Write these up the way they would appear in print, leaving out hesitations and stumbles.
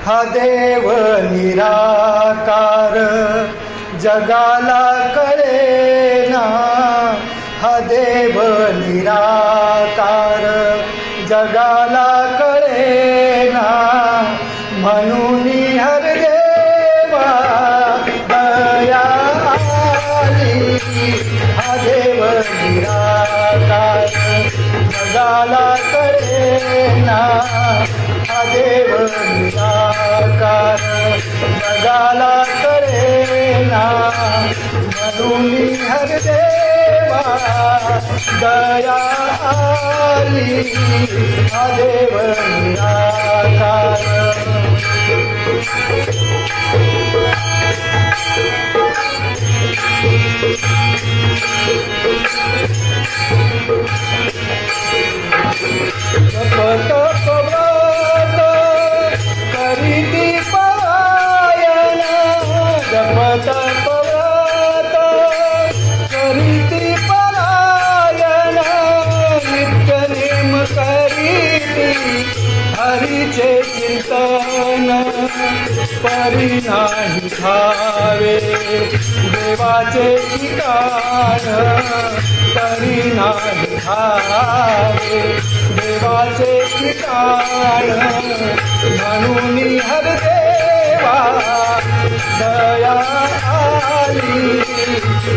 हा देव निराकार जगाला कळेना, हा देव निराकार जगाला कळेना, म्हणून हर देवा दया आली, हा देव निराकार जगाला कळेना, हा देव निराकार जगाला कळेना, म्हणून हर देवा दया आली, हा देव निराकार. जपत व्रत करीती परायण, जपत व्रत करीती परायण, नित्य नेम करीती हरीचे चिंतन, परिणाही भावे देवाचे ठिकाण, परिणाही भावे देवाचे ठिकाण, म्हणून हर देवा दया आली,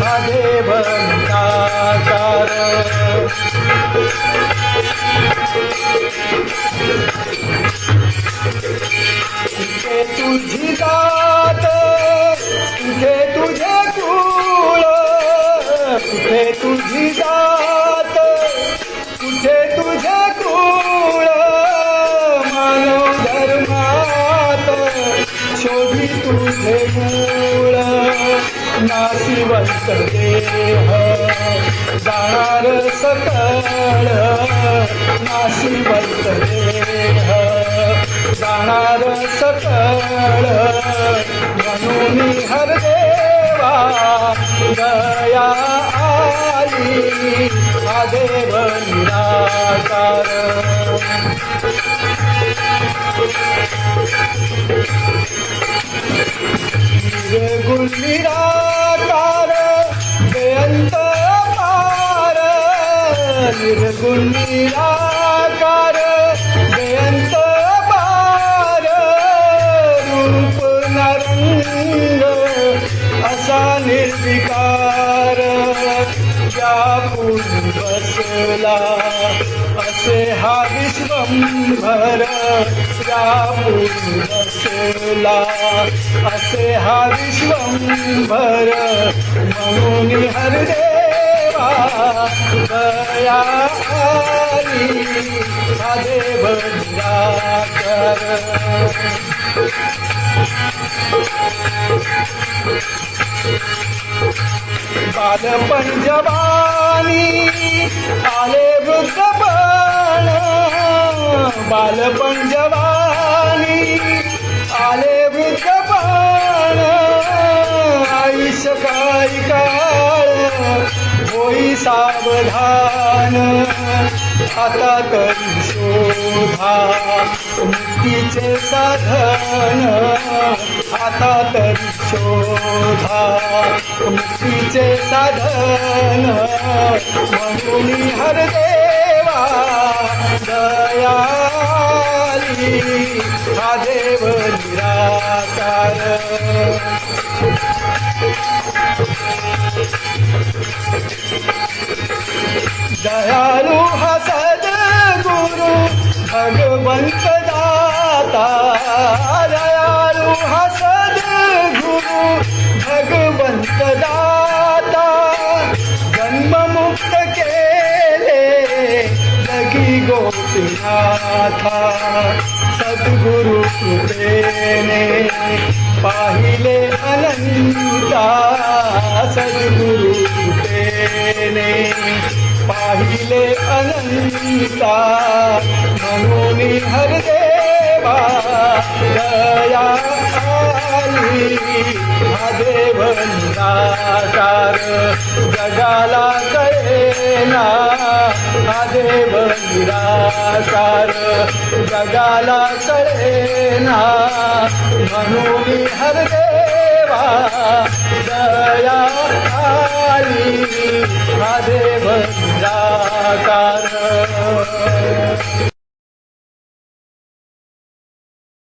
हा देव निराकार. कुठे तुझी जात, कुठे तुझे कुळ, कुठे तुझी जात, कुठे तुझे कुळ, मानव धर्मात शोधी तुझे मूळ, नाशिवंत देह जाणार सकळ, नाशिवंत देह जाणार सकळ, म्हणून हर देवा दया आली, हा देव निराकार. निर्गुण निराकार बेअंत पार, निर्गुण निराकार बेअंत पार, रूप नरंग असा निर्विकार, व्यापून बसला असे हा विश्वंभर, व्यापून बसला असे हा विश्वंभर, म्हणून हर देवा दया आली, हा देव निराकार. बालपण जवानी आले वृद्धपण, बालपण जवानी आले वृद्धपण, आयुष्य काही काळ होई सावधान, आता तरी शोधा मुक्तीचे साधन, आता तरी शोधा मुक्तीचे साधन, म्हणून हर देवा दया आली, हा देव निराकार. दयाळू हा सद्गुरु भगवंत दाता, दयाळू हा सद्गुरु भगवंत दाता, जन्ममुक्त केले लगी गोपीनाथा, सद्गुरु कृपेने पाहिले अनंता, सद्गुरु कृपेने पाहिले अनंता, म्हणून हर देवा दया आली, हा देव निराकार जगाला कळेना, हा देव निराकार जगाला कळेना म्हणून हर देवा दया आली हा देव निराकार